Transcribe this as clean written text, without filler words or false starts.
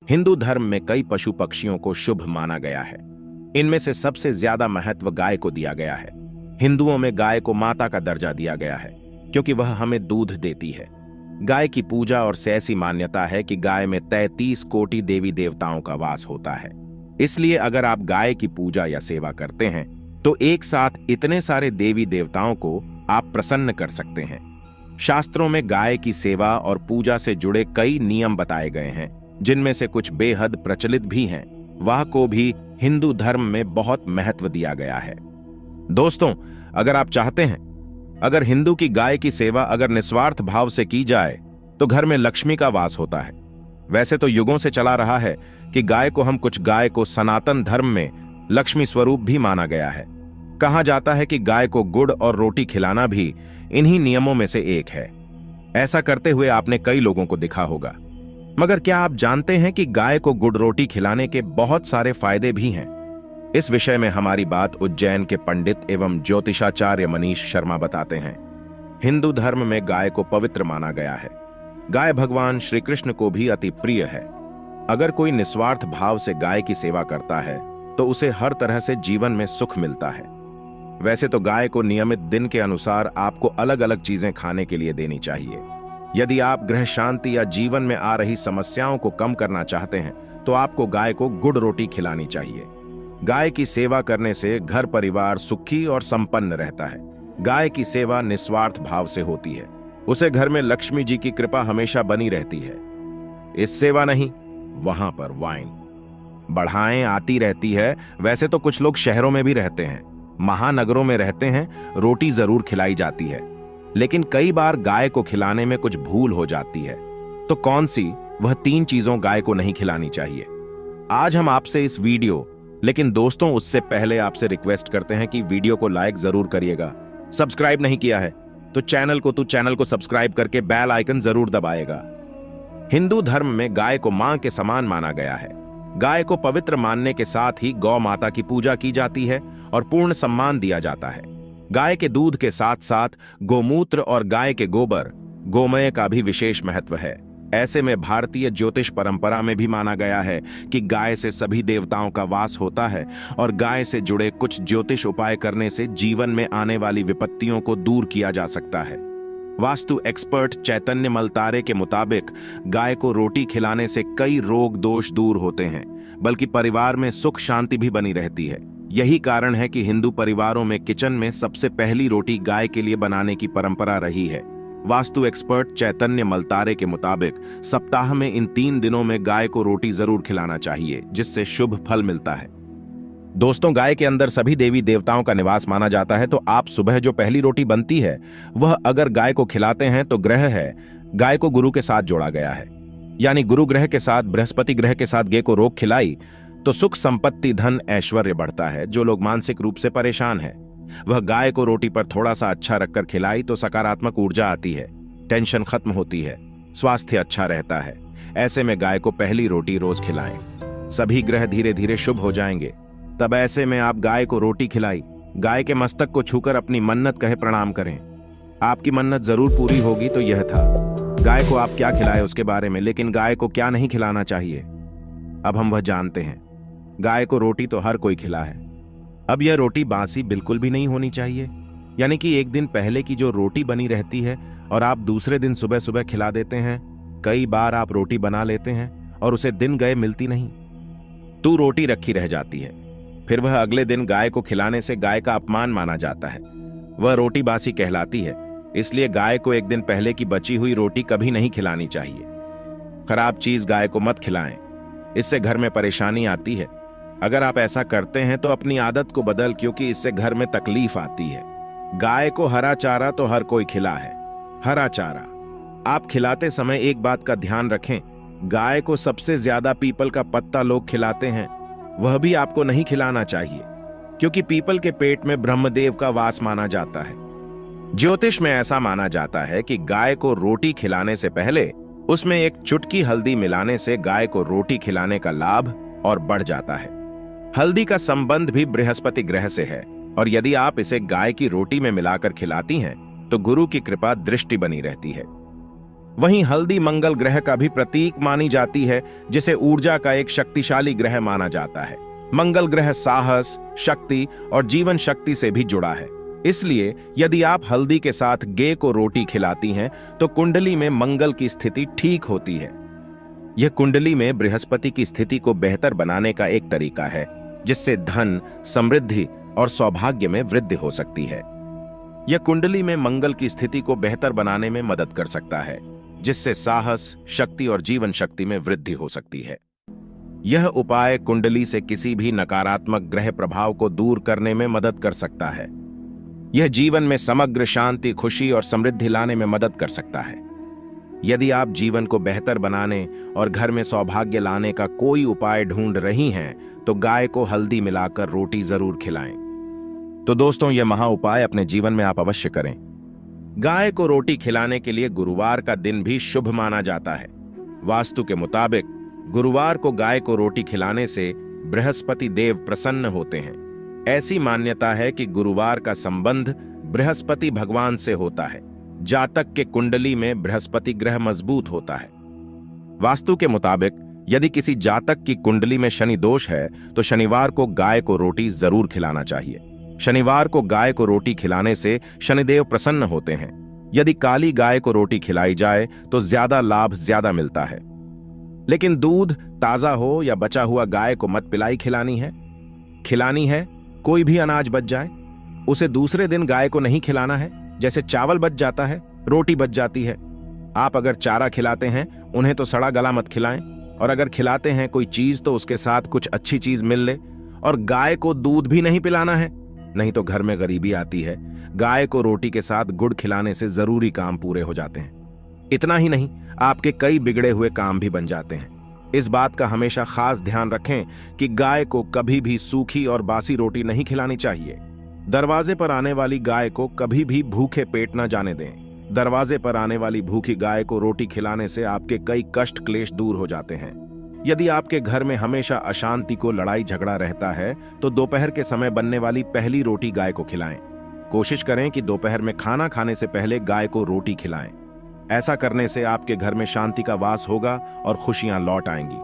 हिंदू धर्म में कई पशु पक्षियों को शुभ माना गया है। इनमें से सबसे ज्यादा महत्व गाय को दिया गया है। हिंदुओं में गाय को माता का दर्जा दिया गया है क्योंकि वह हमें दूध देती है। गाय की पूजा और से ऐसी मान्यता है कि गाय में 33 कोटि देवी देवताओं का वास होता है। इसलिए अगर आप गाय की पूजा या सेवा करते हैं तो एक साथ इतने सारे देवी देवताओं को आप प्रसन्न कर सकते हैं। शास्त्रों में गाय की सेवा और पूजा से जुड़े कई नियम बताए गए हैं, जिनमें से कुछ बेहद प्रचलित भी हैं। वह को भी हिंदू धर्म में बहुत महत्व दिया गया है। दोस्तों, अगर आप चाहते हैं अगर हिंदू की गाय की सेवा अगर निस्वार्थ भाव से की जाए तो घर में लक्ष्मी का वास होता है। वैसे तो युगों से चला रहा है कि गाय को सनातन धर्म में लक्ष्मी स्वरूप भी माना गया है। कहा जाता है कि गाय को गुड़ और रोटी खिलाना भी इन्हीं नियमों में से एक है। ऐसा करते हुए आपने कई लोगों को दिखा होगा। मगर क्या आप जानते हैं कि गाय को गुड़ रोटी खिलाने के बहुत सारे फायदे भी हैं? इस विषय में हमारी बात उज्जैन के पंडित एवं ज्योतिषाचार्य मनीष शर्मा बताते हैं। हिंदू धर्म में गाय को पवित्र माना गया है। गाय भगवान श्री कृष्ण को भी अति प्रिय है। अगर कोई निस्वार्थ भाव से गाय की सेवा करता है तो उसे हर तरह से जीवन में सुख मिलता है। वैसे तो गाय को नियमित दिन के अनुसार आपको अलग अलग चीजें खाने के लिए देनी चाहिए। यदि आप गृह शांति या जीवन में आ रही समस्याओं को कम करना चाहते हैं तो आपको गाय को गुड़ रोटी खिलानी चाहिए। गाय की सेवा करने से घर परिवार सुखी और संपन्न रहता है। गाय की सेवा निस्वार्थ भाव से होती है। उसे घर में लक्ष्मी जी की कृपा हमेशा बनी रहती है। इस सेवा नहीं, वहां पर वाइन बढ़ाएं आती रहती है। वैसे तो कुछ लोग शहरों में भी रहते हैं, महानगरों में रहते हैं, रोटी जरूर खिलाई जाती है, लेकिन कई बार गाय को खिलाने में कुछ भूल हो जाती है। तो कौन सी वह 3 चीजों गाय को नहीं खिलानी चाहिए, आज हम आपसे इस वीडियो। लेकिन दोस्तों, उससे पहले आपसे रिक्वेस्ट करते हैं कि वीडियो को लाइक जरूर करिएगा। सब्सक्राइब नहीं किया है तो चैनल को सब्सक्राइब करके बेल आइकन जरूर दबाएगा। हिंदू धर्म में गाय को मां के समान माना गया है। गाय को पवित्र मानने के साथ ही गौ माता की पूजा की जाती है और पूर्ण सम्मान दिया जाता है। गाय के दूध के साथ साथ गोमूत्र और गाय के गोबर गोमय का भी विशेष महत्व है। ऐसे में भारतीय ज्योतिष परंपरा में भी माना गया है कि गाय से सभी देवताओं का वास होता है और गाय से जुड़े कुछ ज्योतिष उपाय करने से जीवन में आने वाली विपत्तियों को दूर किया जा सकता है। वास्तु एक्सपर्ट चैतन्य मलतारे के मुताबिक गाय को रोटी खिलाने से कई रोग दोष दूर होते हैं, बल्कि परिवार में सुख शांति भी बनी रहती है। यही कारण है कि हिंदू परिवारों में किचन में सबसे पहली रोटी गाय के लिए बनाने की परंपरा रही है। वास्तु एक्सपर्ट चैतन्य मलतारे के मुताबिक सप्ताह में इन 3 दिनों में गाय को रोटी जरूर खिलाना चाहिए, जिससे शुभ फल मिलता है। दोस्तों, गाय के अंदर सभी देवी देवताओं का निवास माना जाता है, तो आप सुबह जो पहली रोटी बनती है वह अगर गाय को खिलाते हैं तो ग्रह है गाय को गुरु के साथ जोड़ा गया है। यानी गुरु ग्रह के साथ बृहस्पति ग्रह के साथ गाय को रोग खिलाई तो सुख संपत्ति धन ऐश्वर्य बढ़ता है। जो लोग मानसिक रूप से परेशान हैं वह गाय को रोटी पर थोड़ा सा अच्छा रखकर खिलाई तो सकारात्मक ऊर्जा आती है, टेंशन खत्म होती है, स्वास्थ्य अच्छा रहता है। ऐसे में गाय को पहली रोटी रोज खिलाएं, सभी ग्रह धीरे धीरे शुभ हो जाएंगे। तब ऐसे में आप गाय को रोटी खिलाई, गाय के मस्तक को छूकर अपनी मन्नत कहे प्रणाम करें। आपकी मन्नत जरूर पूरी होगी। तो यह था गाय को आप क्या खिलाए उसके बारे में, लेकिन गाय को क्या नहीं खिलाना चाहिए अब हम वह जानते हैं। गाय को रोटी तो हर कोई खिला है। अब यह रोटी बासी बिल्कुल भी नहीं होनी चाहिए, यानी कि एक दिन पहले की जो रोटी बनी रहती है और आप दूसरे दिन सुबह सुबह खिला देते हैं। कई बार आप रोटी बना लेते हैं और उसे दिन गए मिलती नहीं, तो रोटी रखी रह जाती है। फिर वह अगले दिन गाय को खिलाने से गाय का अपमान माना जाता है, वह रोटी बासी कहलाती है। इसलिए गाय को एक दिन पहले की बची हुई रोटी कभी नहीं खिलानी चाहिए। खराब चीज गाय को मत खिलाएं, इससे घर में परेशानी आती है। अगर आप ऐसा करते हैं तो अपनी आदत को बदल, क्योंकि इससे घर में तकलीफ आती है। गाय को हरा चारा तो हर कोई खिला है। हरा चारा आप खिलाते समय एक बात का ध्यान रखें, गाय को सबसे ज्यादा पीपल का पत्ता लोग खिलाते हैं, वह भी आपको नहीं खिलाना चाहिए, क्योंकि पीपल के पेट में ब्रह्मदेव का वास माना जाता है। ज्योतिष में ऐसा माना जाता है कि गाय को रोटी खिलाने से पहले उसमें एक चुटकी हल्दी मिलाने से गाय को रोटी खिलाने का लाभ और बढ़ जाता है। हल्दी का संबंध भी बृहस्पति ग्रह से है और यदि आप इसे गाय की रोटी में मिलाकर खिलाती हैं तो गुरु की कृपा दृष्टि बनी रहती है। वहीं हल्दी मंगल ग्रह का भी प्रतीक मानी जाती है, जिसे ऊर्जा का एक शक्तिशाली ग्रह माना जाता है। मंगल ग्रह साहस, शक्ति और जीवन शक्ति से भी जुड़ा है। इसलिए यदि आप हल्दी के साथ गाय को रोटी खिलाती हैं तो कुंडली में मंगल की स्थिति ठीक होती है। यह कुंडली में बृहस्पति की स्थिति को बेहतर बनाने का एक तरीका है, जिससे धन, समृद्धि और सौभाग्य में वृद्धि हो सकती है। यह कुंडली में मंगल की स्थिति को बेहतर बनाने में मदद कर सकता है, जिससे साहस, शक्ति और जीवन शक्ति में वृद्धि हो सकती है। यह उपाय कुंडली से किसी भी नकारात्मक ग्रह प्रभाव को दूर करने में मदद कर सकता है। यह जीवन में समग्र शांति, खुशी और समृद्धि लाने में मदद कर सकता है। यदि आप जीवन को बेहतर बनाने और घर में सौभाग्य लाने का कोई उपाय ढूंढ रही हैं, तो गाय को हल्दी मिलाकर रोटी जरूर खिलाएं। तो दोस्तों, यह महा उपाय अपने जीवन में आप अवश्य करें। गाय को रोटी खिलाने के लिए गुरुवार का दिन भी शुभ माना जाता है। वास्तु के मुताबिक गुरुवार को गाय को रोटी खिलाने से बृहस्पति देव प्रसन्न होते हैं। ऐसी मान्यता है कि गुरुवार का संबंध बृहस्पति भगवान से होता है। जातक के कुंडली में बृहस्पति ग्रह मजबूत होता है। वास्तु के मुताबिक यदि किसी जातक की कुंडली में शनि दोष है तो शनिवार को गाय को रोटी जरूर खिलाना चाहिए। शनिवार को गाय को रोटी खिलाने से शनिदेव प्रसन्न होते हैं। यदि काली गाय को रोटी खिलाई जाए तो ज्यादा लाभ ज्यादा मिलता है। लेकिन दूध ताजा हो या बचा हुआ गाय को मत पिलाई खिलानी है। कोई भी अनाज बच जाए उसे दूसरे दिन गाय को नहीं खिलाना है। जैसे चावल बच जाता है, रोटी बच जाती है। आप अगर चारा खिलाते हैं उन्हें तो सड़ा गला मत खिलाएं, और अगर खिलाते हैं कोई चीज तो उसके साथ कुछ अच्छी चीज मिल ले। और गाय को दूध भी नहीं पिलाना है, नहीं तो घर में गरीबी आती है। गाय को रोटी के साथ गुड़ खिलाने से जरूरी काम पूरे हो जाते हैं। इतना ही नहीं, आपके कई बिगड़े हुए काम भी बन जाते हैं। इस बात का हमेशा खास ध्यान रखें कि गाय को कभी भी सूखी और बासी रोटी नहीं खिलानी चाहिए। दरवाजे पर आने वाली गाय को कभी भी भूखे पेट न जाने दें। दरवाजे पर आने वाली भूखी गाय को रोटी खिलाने से आपके कई कष्ट क्लेश दूर हो जाते हैं। यदि आपके घर में हमेशा अशांति को लड़ाई झगड़ा रहता है तो दोपहर के समय बनने वाली पहली रोटी गाय को खिलाएं। कोशिश करें कि दोपहर में खाना खाने से पहले गाय को रोटी खिलाएं। ऐसा करने से आपके घर में शांति का वास होगा और खुशियां लौट आएंगी।